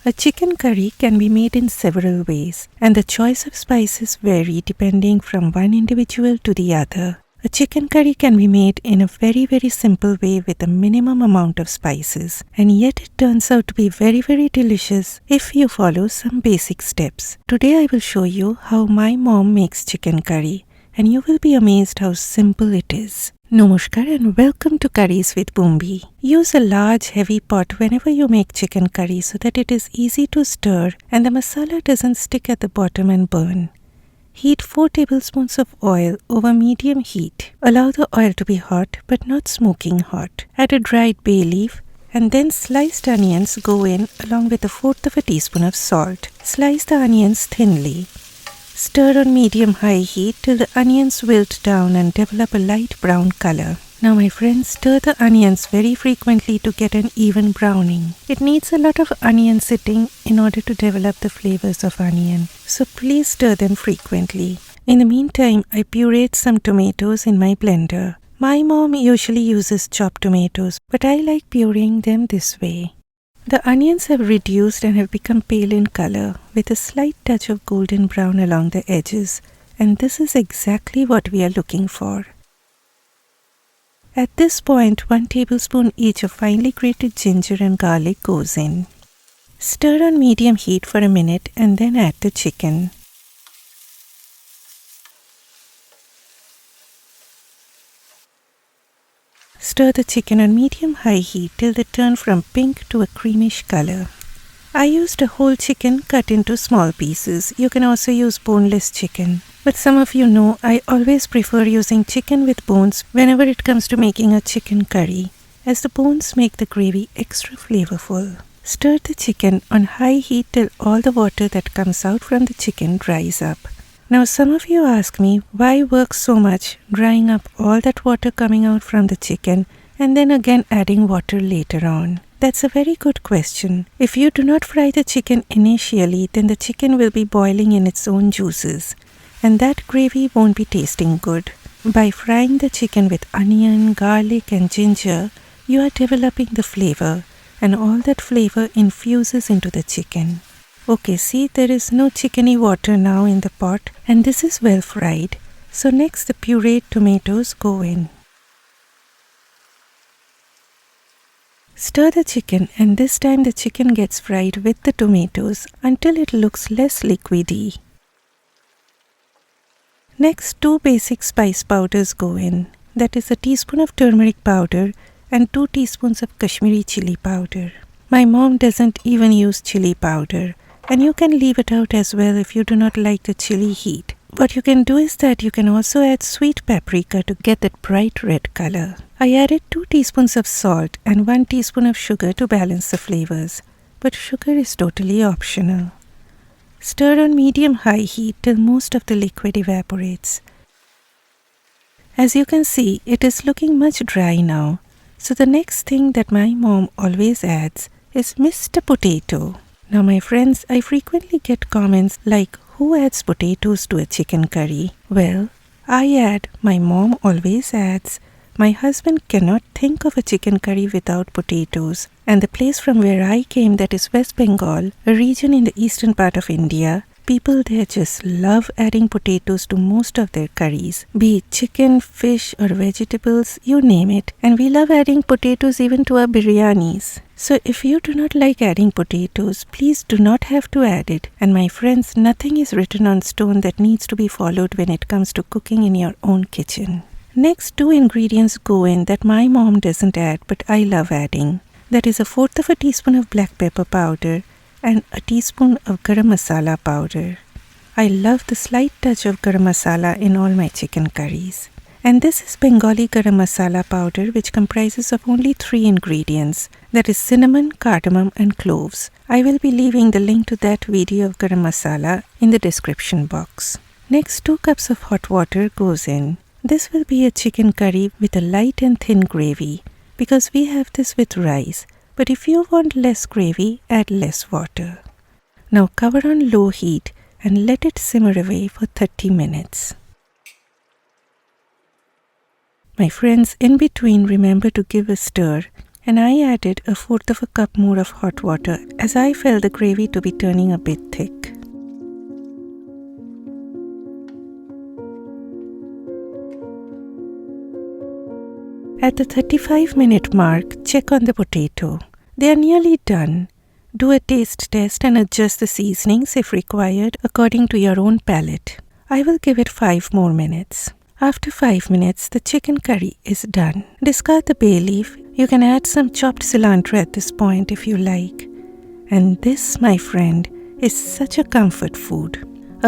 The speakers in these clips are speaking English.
A chicken curry can be made in several ways, and the choice of spices vary depending from one individual to the other. A chicken curry can be made in a very simple way with a minimum amount of spices, and yet it turns out to be very delicious if you follow some basic steps. Today I will show you how my mom makes chicken curry, and you will be amazed how simple it is. Namaskar and welcome to Curries with Bumbi. Use a large heavy pot whenever you make chicken curry so that it is easy to stir and the masala doesn't stick at the bottom and burn. Heat 4 tablespoons of oil over medium heat. Allow the oil to be hot but not smoking hot. Add a dried bay leaf and then sliced onions go in along with 1/4 of a teaspoon of salt. Slice the onions thinly. Stir on medium-high heat till the onions wilt down and develop a light brown color. Now my friends, stir the onions very frequently to get an even browning. It needs a lot of onion sitting in order to develop the flavors of onion, so please stir them frequently. In the meantime, I pureed some tomatoes in my blender. My mom usually uses chopped tomatoes, but I like pureeing them this way. The onions have reduced and have become pale in color with a slight touch of golden brown along the edges, and this is exactly what we are looking for. At this point, 1 tablespoon each of finely grated ginger and garlic goes in. Stir on medium heat for a minute and then add the chicken. Stir the chicken on medium-high heat till they turn from pink to a creamish color. I used a whole chicken cut into small pieces. You can also use boneless chicken. But some of you know I always prefer using chicken with bones whenever it comes to making a chicken curry, as the bones make the gravy extra flavorful. Stir the chicken on high heat till all the water that comes out from the chicken dries up. Now some of you ask me why work so much drying up all that water coming out from the chicken and then again adding water later on. That's a very good question. If you do not fry the chicken initially, then the chicken will be boiling in its own juices, and that gravy won't be tasting good. By frying the chicken with onion, garlic and ginger, you are developing the flavor, and all that flavor infuses into the chicken. Okay, see, there is no chickeny water now in the pot, and this is well fried. So next the pureed tomatoes go in. Stir the chicken, and this time the chicken gets fried with the tomatoes until it looks less liquidy. Next, 2 basic spice powders go in. That is a teaspoon of turmeric powder and 2 teaspoons of Kashmiri chili powder. My mom doesn't even use chili powder, and you can leave it out as well if you do not like the chili heat. What you can do is that you can also add sweet paprika to get that bright red color. I added 2 teaspoons of salt and 1 teaspoon of sugar to balance the flavors, but sugar is totally optional. Stir on medium-high heat till most of the liquid evaporates. As you can see, it is looking much dry now, so the next thing that my mom always adds is Mr. Potato. Now my friends, I frequently get comments like, who adds potatoes to a chicken curry? Well, I add, my mom always adds. My husband cannot think of a chicken curry without potatoes. And the place from where I came, that is West Bengal, a region in the eastern part of India, people there just love adding potatoes to most of their curries. Be it chicken, fish or vegetables, you name it. And we love adding potatoes even to our biryanis. So if you do not like adding potatoes, please do not have to add it. And my friends, nothing is written on stone that needs to be followed when it comes to cooking in your own kitchen. Next, 2 ingredients go in that my mom doesn't add but I love adding. That is 1/4 of a teaspoon of black pepper powder and a teaspoon of garam masala powder. I love the slight touch of garam masala in all my chicken curries. And this is Bengali garam masala powder, which comprises of only 3 ingredients, that is cinnamon, cardamom and cloves. I will be leaving the link to that video of garam masala in the description box. Next, 2 cups of hot water goes in. This will be a chicken curry with a light and thin gravy, because we have this with rice, but if you want less gravy, add less water. Now cover on low heat and let it simmer away for 30 minutes. My friends, in between remember to give a stir and I added 1/4 cup more of hot water as I felt the gravy to be turning a bit thick. At the 35-minute mark, check on the potato. They are nearly done. Do a taste test and adjust the seasonings if required according to your own palate. I will give it 5 more minutes. After 5 minutes, the chicken curry is done. Discard the bay leaf. You can add some chopped cilantro at this point if you like. And this, my friend, is such a comfort food.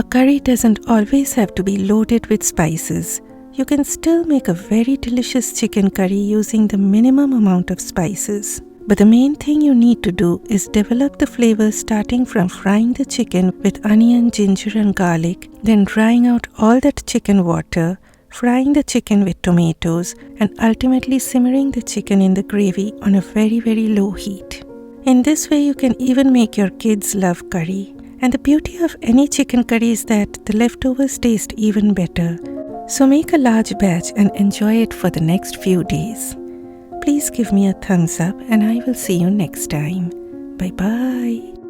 A curry doesn't always have to be loaded with spices. You can still make a very delicious chicken curry using the minimum amount of spices. But the main thing you need to do is develop the flavors starting from frying the chicken with onion, ginger and garlic, then drying out all that chicken water, frying the chicken with tomatoes, and ultimately simmering the chicken in the gravy on a very low heat. In this way, you can even make your kids love curry. And the beauty of any chicken curry is that the leftovers taste even better. So make a large batch and enjoy it for the next few days. Please give me a thumbs up and I will see you next time. Bye bye.